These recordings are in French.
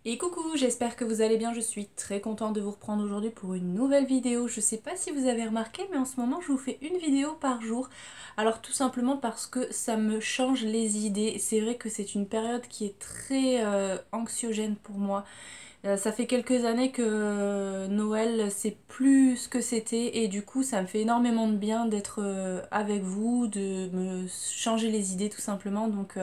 Et coucou, j'espère que vous allez bien, je suis très contente de vous reprendre aujourd'hui pour une nouvelle vidéo. Je sais pas si vous avez remarqué, mais en ce moment je vous fais une vidéo par jour. Alors tout simplement parce que ça me change les idées. C'est vrai que c'est une période qui est très anxiogène pour moi. Ça fait quelques années que Noël c'est plus ce que c'était et du coup ça me fait énormément de bien d'être avec vous, de me changer les idées tout simplement. Donc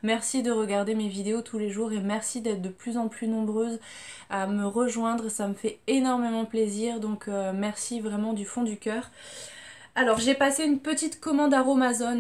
merci de regarder mes vidéos tous les jours et merci d'être de plus en plus nombreuses à me rejoindre. Ça me fait énormément plaisir, donc merci vraiment du fond du cœur. Alors j'ai passé une petite commande à Amazon,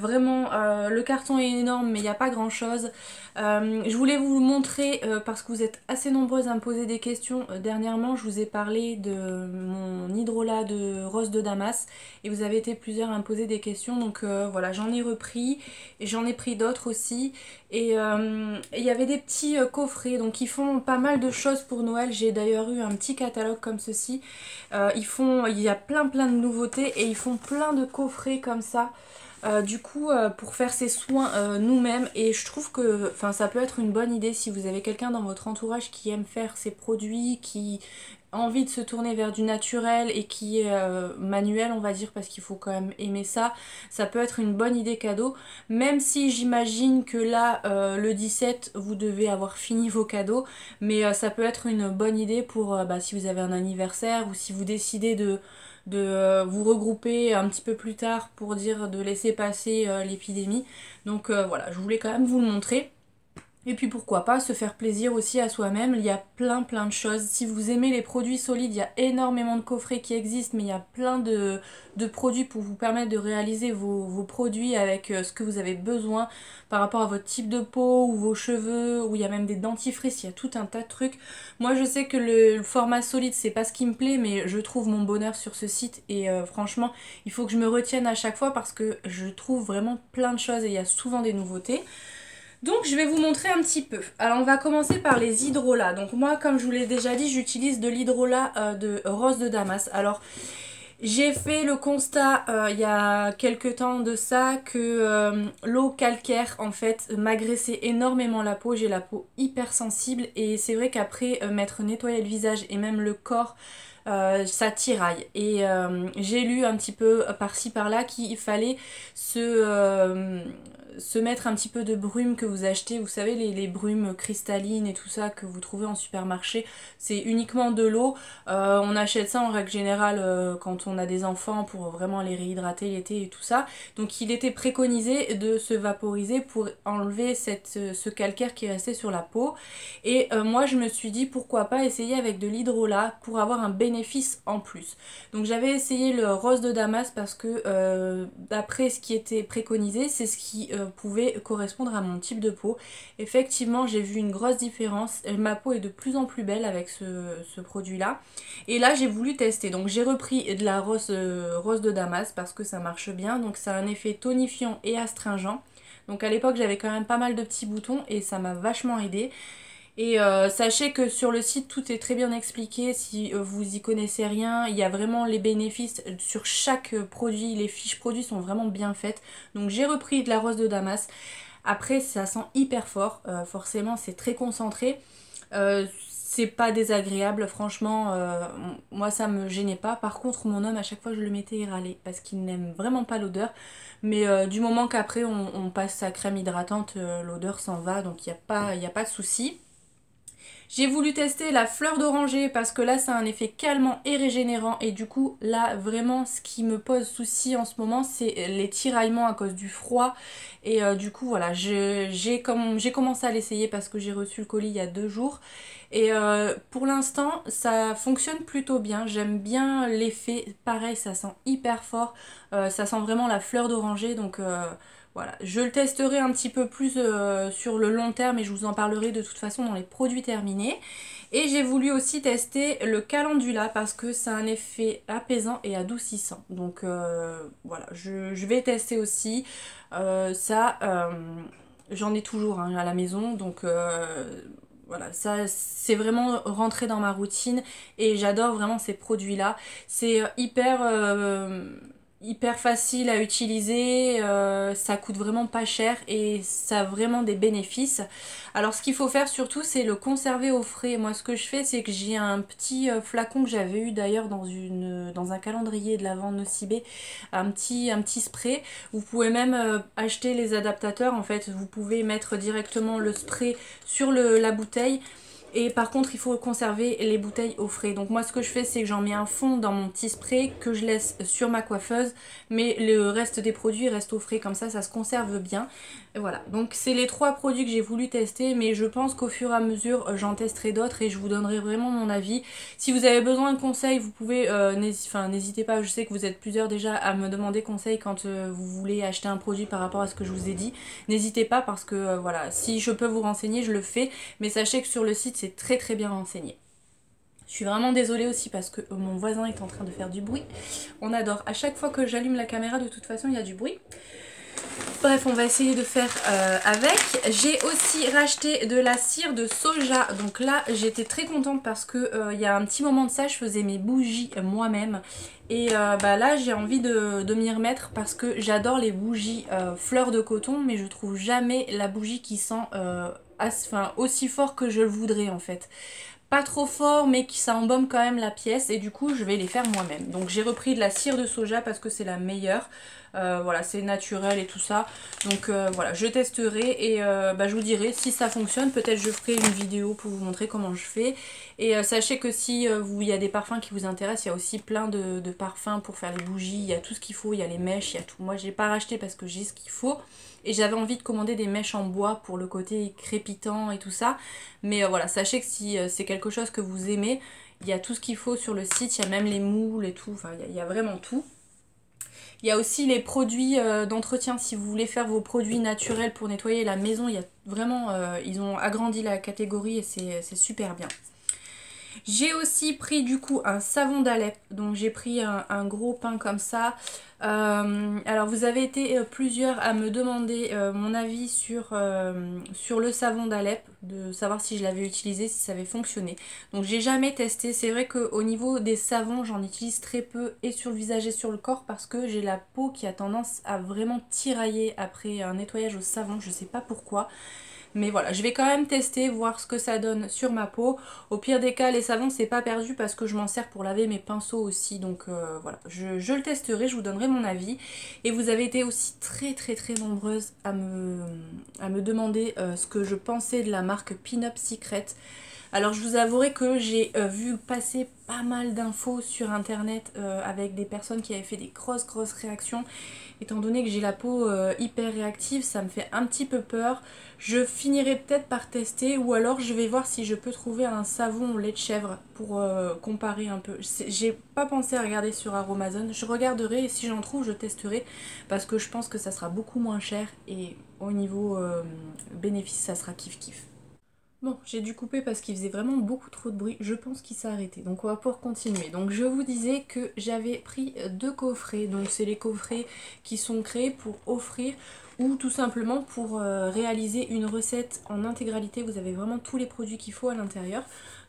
vraiment le carton est énorme mais il n'y a pas grand chose. Je voulais vous le montrer parce que vous êtes assez nombreuses à me poser des questions. Dernièrement je vous ai parlé de mon hydrolat de rose de Damas et vous avez été plusieurs à me poser des questions, donc voilà, j'en ai repris et j'en ai pris d'autres aussi. Et il y avait des petits coffrets, donc ils font pas mal de choses pour Noël. J'ai d'ailleurs eu un petit catalogue comme ceci. Il y a plein de nouveautés et ils font plein de coffrets comme ça. Du coup, pour faire ses soins nous-mêmes, et je trouve que ça peut être une bonne idée si vous avez quelqu'un dans votre entourage qui aime faire ses produits, qui a envie de se tourner vers du naturel et qui est manuel, on va dire, parce qu'il faut quand même aimer ça. Ça peut être une bonne idée cadeau, même si j'imagine que là, le 17, vous devez avoir fini vos cadeaux, mais ça peut être une bonne idée pour si vous avez un anniversaire ou si vous décidez de vous regrouper un petit peu plus tard pour dire de laisser passer l'épidémie. Donc voilà, je voulais quand même vous le montrer. Et puis pourquoi pas se faire plaisir aussi à soi-même, il y a plein de choses. Si vous aimez les produits solides, il y a énormément de coffrets qui existent, mais il y a plein de produits pour vous permettre de réaliser vos produits avec ce que vous avez besoin par rapport à votre type de peau ou vos cheveux, ou il y a même des dentifrices, il y a tout un tas de trucs. Moi je sais que le format solide c'est pas ce qui me plaît, mais je trouve mon bonheur sur ce site et franchement il faut que je me retienne à chaque fois parce que je trouve vraiment plein de choses et il y a souvent des nouveautés. Donc je vais vous montrer un petit peu. Alors on va commencer par les hydrolats. Donc moi comme je vous l'ai déjà dit, j'utilise de l'hydrolat de rose de Damas. Alors j'ai fait le constat il y a quelques temps de ça que l'eau calcaire en fait m'agressait énormément la peau. J'ai la peau hyper sensible et c'est vrai qu'après m'être nettoyé le visage et même le corps, ça tiraille. Et j'ai lu un petit peu par-ci par-là qu'il fallait se mettre un petit peu de brume que vous achetez, vous savez les brumes cristallines et tout ça que vous trouvez en supermarché, c'est uniquement de l'eau. On achète ça en règle générale quand on a des enfants pour vraiment les réhydrater l'été et tout ça. Donc il était préconisé de se vaporiser pour enlever ce calcaire qui est resté sur la peau. Et moi je me suis dit pourquoi pas essayer avec de l'hydrolat pour avoir un bénéfice en plus. Donc j'avais essayé le rose de Damas parce que d'après ce qui était préconisé, c'est ce qui pouvait correspondre à mon type de peau. Effectivement j'ai vu une grosse différence. Ma peau est de plus en plus belle avec ce produit-là. Et là j'ai voulu tester. Donc j'ai repris de la rose de Damas parce que ça marche bien. Donc ça a un effet tonifiant et astringent. Donc à l'époque j'avais quand même pas mal de petits boutons et ça m'a vachement aidé. Et sachez que sur le site tout est très bien expliqué, si vous y connaissez rien, il y a vraiment les bénéfices sur chaque produit, les fiches produits sont vraiment bien faites. Donc j'ai repris de la rose de Damas. Après ça sent hyper fort, forcément c'est très concentré. C'est pas désagréable, franchement, moi ça me gênait pas. Par contre mon homme à chaque fois je le mettais il râlait parce qu'il n'aime vraiment pas l'odeur. Mais du moment qu'après on passe sa crème hydratante, l'odeur s'en va, donc il y a pas de souci. J'ai voulu tester la fleur d'oranger parce que là ça a un effet calmant et régénérant et du coup là vraiment ce qui me pose souci en ce moment c'est les tiraillements à cause du froid et du coup voilà j'ai commencé à l'essayer parce que j'ai reçu le colis il y a 2 jours et pour l'instant ça fonctionne plutôt bien, j'aime bien l'effet, pareil ça sent hyper fort, ça sent vraiment la fleur d'oranger donc voilà, je le testerai un petit peu plus sur le long terme et je vous en parlerai de toute façon dans les produits terminés. Et j'ai voulu aussi tester le calendula parce que ça a un effet apaisant et adoucissant. Donc voilà, je vais tester aussi. Ça, j'en ai toujours hein, à la maison, donc voilà, ça c'est vraiment rentré dans ma routine et j'adore vraiment ces produits-là. C'est hyper hyper facile à utiliser, ça coûte vraiment pas cher et ça a vraiment des bénéfices. Alors ce qu'il faut faire surtout c'est le conserver au frais. Moi ce que je fais c'est que j'ai un petit flacon que j'avais eu d'ailleurs dans un calendrier de l'Avent Nocibé, un petit spray. Vous pouvez même acheter les adaptateurs, en fait vous pouvez mettre directement le spray sur la bouteille. Et par contre il faut conserver les bouteilles au frais. Donc moi ce que je fais c'est que j'en mets un fond dans mon petit spray que je laisse sur ma coiffeuse. Mais le reste des produits restent au frais, comme ça se conserve bien. Et voilà, donc c'est les 3 produits que j'ai voulu tester. Mais je pense qu'au fur et à mesure j'en testerai d'autres et je vous donnerai vraiment mon avis. Si vous avez besoin de conseils vous pouvez, n'hésitez pas, je sais que vous êtes plusieurs déjà à me demander conseil quand vous voulez acheter un produit par rapport à ce que je vous ai dit. N'hésitez pas parce que voilà, si je peux vous renseigner je le fais. Mais sachez que sur le site c'est très très bien renseigné. Je suis vraiment désolée aussi parce que mon voisin est en train de faire du bruit. On adore. À chaque fois que j'allume la caméra, de toute façon, il y a du bruit. Bref, on va essayer de faire avec. J'ai aussi racheté de la cire de soja. Donc là, j'étais très contente parce que il y a un petit moment de ça, je faisais mes bougies moi-même. Et là, j'ai envie de m'y remettre parce que j'adore les bougies fleurs de coton, mais je trouve jamais la bougie qui sent aussi fort que je le voudrais en fait. Pas trop fort mais qui ça embaume quand même la pièce et du coup je vais les faire moi-même. Donc j'ai repris de la cire de soja parce que c'est la meilleure. Voilà, c'est naturel et tout ça. Donc voilà, je testerai et je vous dirai si ça fonctionne. Peut-être je ferai une vidéo pour vous montrer comment je fais. Et sachez que si il y a des parfums qui vous intéressent, il y a aussi plein de parfums pour faire les bougies. Il y a tout ce qu'il faut, il y a les mèches, il y a tout. Moi j'ai pas racheté parce que j'ai ce qu'il faut. Et j'avais envie de commander des mèches en bois pour le côté crépitant et tout ça. Mais voilà, sachez que si c'est quelque chose que vous aimez, il y a tout ce qu'il faut sur le site. Il y a même les moules et tout, enfin il y a vraiment tout. Il y a aussi les produits d'entretien si vous voulez faire vos produits naturels pour nettoyer la maison. Il y a vraiment, ils ont agrandi la catégorie et c'est super bien. J'ai aussi pris du coup un savon d'Alep, donc j'ai pris un gros pain comme ça. Alors vous avez été plusieurs à me demander mon avis sur le savon d'Alep, de savoir si je l'avais utilisé, si ça avait fonctionné. Donc j'ai jamais testé, c'est vrai qu'au niveau des savons j'en utilise très peu et sur le visage et sur le corps parce que j'ai la peau qui a tendance à vraiment tirailler après un nettoyage au savon, je sais pas pourquoi. Mais voilà, je vais quand même tester, voir ce que ça donne sur ma peau. Au pire des cas, les savons, c'est pas perdu parce que je m'en sers pour laver mes pinceaux aussi. Donc voilà, je le testerai, je vous donnerai mon avis. Et vous avez été aussi très très très nombreuses à me demander ce que je pensais de la marque Pin-Up Secret. Alors je vous avouerai que j'ai vu passer pas mal d'infos sur internet avec des personnes qui avaient fait des grosses réactions. Étant donné que j'ai la peau hyper réactive, ça me fait un petit peu peur. Je finirai peut-être par tester ou alors je vais voir si je peux trouver un savon au lait de chèvre pour comparer un peu. J'ai pas pensé à regarder sur Aromazone, je regarderai et si j'en trouve je testerai parce que je pense que ça sera beaucoup moins cher et au niveau bénéfice ça sera kiff kiff. Bon, j'ai dû couper parce qu'il faisait vraiment beaucoup trop de bruit. Je pense qu'il s'est arrêté. Donc on va pouvoir continuer. Donc je vous disais que j'avais pris 2 coffrets. Donc c'est les coffrets qui sont créés pour offrir ou tout simplement pour réaliser une recette en intégralité. Vous avez vraiment tous les produits qu'il faut à l'intérieur.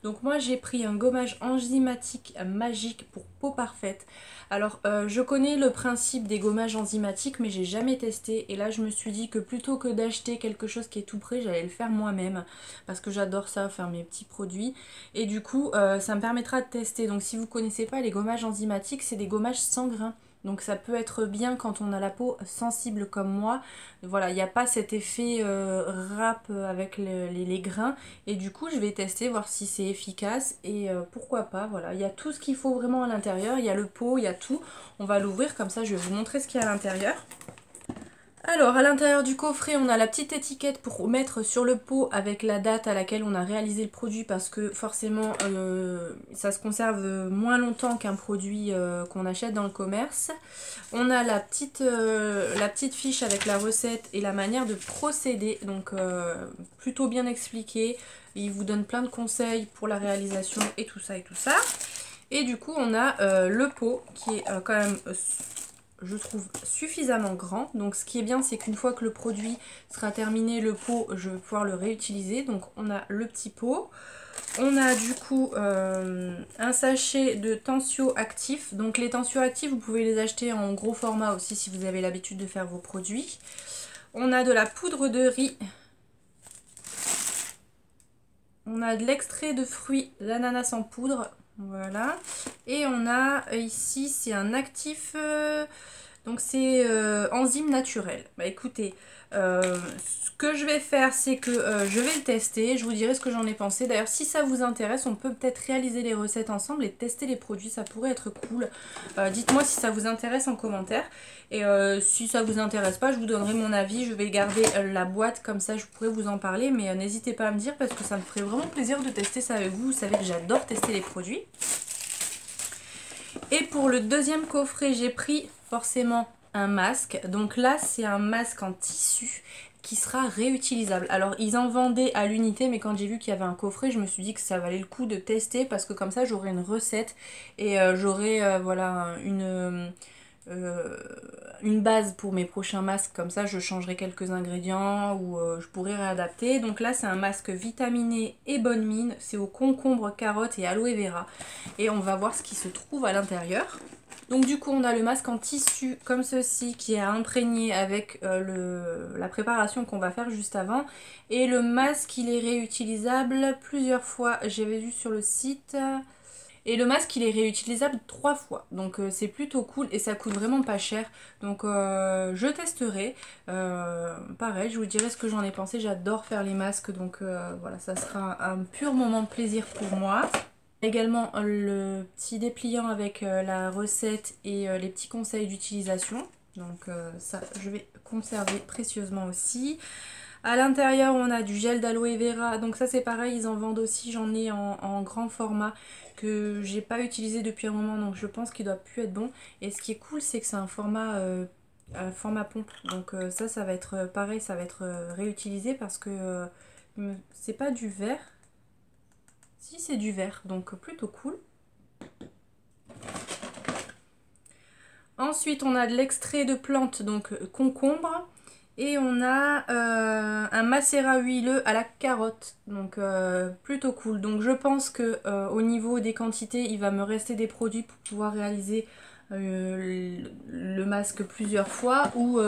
Donc moi j'ai pris un gommage enzymatique magique pour peau parfaite. Alors je connais le principe des gommages enzymatiques mais j'ai jamais testé et là je me suis dit que plutôt que d'acheter quelque chose qui est tout prêt, j'allais le faire moi-même parce que j'adore ça, faire mes petits produits et du coup ça me permettra de tester. Donc si vous connaissez pas les gommages enzymatiques, c'est des gommages sans grains. Donc ça peut être bien quand on a la peau sensible comme moi. Voilà, il n'y a pas cet effet râpe avec les grains. Et du coup, je vais tester, voir si c'est efficace. Et pourquoi pas, voilà. Il y a tout ce qu'il faut vraiment à l'intérieur. Il y a le pot, il y a tout. On va l'ouvrir comme ça, je vais vous montrer ce qu'il y a à l'intérieur. Alors à l'intérieur du coffret on a la petite étiquette pour mettre sur le pot avec la date à laquelle on a réalisé le produit parce que forcément ça se conserve moins longtemps qu'un produit qu'on achète dans le commerce. On a la petite fiche avec la recette et la manière de procéder, donc plutôt bien expliqué. Il vous donne plein de conseils pour la réalisation et tout ça et tout ça. Et du coup on a le pot qui est quand même je trouve suffisamment grand. Donc ce qui est bien, c'est qu'une fois que le produit sera terminé, le pot, je vais pouvoir le réutiliser. Donc on a le petit pot. On a du coup un sachet de tensioactifs. Donc les tensioactifs, vous pouvez les acheter en gros format aussi si vous avez l'habitude de faire vos produits. On a de la poudre de riz. On a de l'extrait de fruits d'ananas en poudre. Voilà. Et on a ici, c'est un actif, donc c'est enzyme naturelle. Bah écoutez, ce que je vais faire, c'est que je vais le tester. Je vous dirai ce que j'en ai pensé. D'ailleurs, si ça vous intéresse, on peut peut-être réaliser les recettes ensemble et tester les produits. Ça pourrait être cool. Dites-moi si ça vous intéresse en commentaire. Et si ça vous intéresse pas, je vous donnerai mon avis. Je vais garder la boîte, comme ça je pourrais vous en parler. Mais n'hésitez pas à me dire parce que ça me ferait vraiment plaisir de tester ça avec vous. Vous savez que j'adore tester les produits. Et pour le deuxième coffret, j'ai pris forcément un masque. Donc là, c'est un masque en tissu qui sera réutilisable. Alors, ils en vendaient à l'unité, mais quand j'ai vu qu'il y avait un coffret, je me suis dit que ça valait le coup de tester parce que comme ça, j'aurai une recette et j'aurai voilà, une base pour mes prochains masques. Comme ça, je changerai quelques ingrédients ou je pourrai réadapter. Donc là, c'est un masque vitaminé et bonne mine. C'est au concombre, carotte et aloe vera. Et on va voir ce qui se trouve à l'intérieur. Donc du coup, on a le masque en tissu comme ceci qui est imprégné avec la préparation qu'on va faire juste avant. Et le masque, il est réutilisable plusieurs fois. J'avais vu sur le site. Et le masque, il est réutilisable 3 fois. Donc c'est plutôt cool et ça coûte vraiment pas cher. Donc je testerai. Pareil, je vous dirai ce que j'en ai pensé. J'adore faire les masques. Donc voilà, ça sera un pur moment de plaisir pour moi. Également le petit dépliant avec la recette et les petits conseils d'utilisation. Donc ça, je vais conserver précieusement aussi. À l'intérieur, on a du gel d'aloe vera. Donc ça, c'est pareil, ils en vendent aussi. J'en ai en grand format que j'ai pas utilisé depuis un moment. Donc je pense qu'il doit plus être bon. Et ce qui est cool, c'est que c'est un format pompe. Donc ça va être pareil, ça va être réutilisé parce que c'est pas du verre. Si, c'est du verre, donc plutôt cool. Ensuite, on a de l'extrait de plantes, donc concombre. Et on a un macérat huileux à la carotte, donc plutôt cool. Donc je pense que au niveau des quantités, il va me rester des produits pour pouvoir réaliser le masque plusieurs fois ou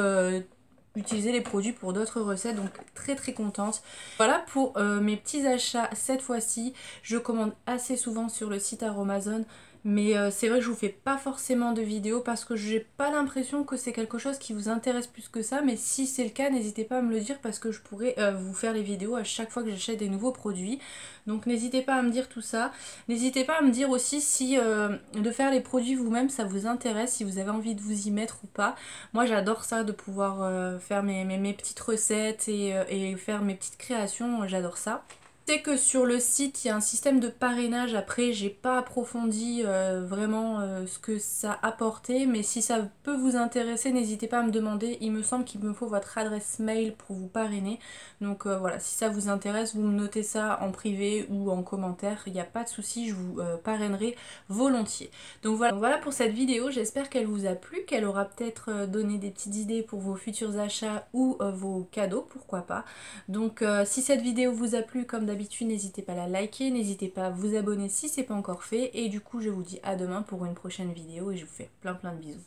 utiliser les produits pour d'autres recettes, donc très très contente. Voilà pour mes petits achats cette fois-ci. Je commande assez souvent sur le site Aromazone, mais c'est vrai que je vous fais pas forcément de vidéos parce que j'ai pas l'impression que c'est quelque chose qui vous intéresse plus que ça. Mais si c'est le cas, n'hésitez pas à me le dire parce que je pourrais vous faire les vidéos à chaque fois que j'achète des nouveaux produits. Donc n'hésitez pas à me dire tout ça. N'hésitez pas à me dire aussi si de faire les produits vous-même ça vous intéresse, si vous avez envie de vous y mettre ou pas. Moi j'adore ça, de pouvoir faire mes petites recettes et faire mes petites créations, j'adore ça. C'est que sur le site il y a un système de parrainage. Après j'ai pas approfondi vraiment ce que ça apportait, mais si ça peut vous intéresser, n'hésitez pas à me demander. Il me semble qu'il me faut votre adresse mail pour vous parrainer. Donc voilà, si ça vous intéresse, vous me notez ça en privé ou en commentaire, il n'y a pas de souci, je vous parrainerai volontiers. Donc voilà pour cette vidéo, j'espère qu'elle vous a plu, qu'elle aura peut-être donné des petites idées pour vos futurs achats ou vos cadeaux, pourquoi pas. Donc si cette vidéo vous a plu, comme d'habitude, n'hésitez pas à la liker, n'hésitez pas à vous abonner si c'est pas encore fait. Et du coup, je vous dis à demain pour une prochaine vidéo et je vous fais plein de bisous.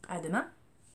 À demain!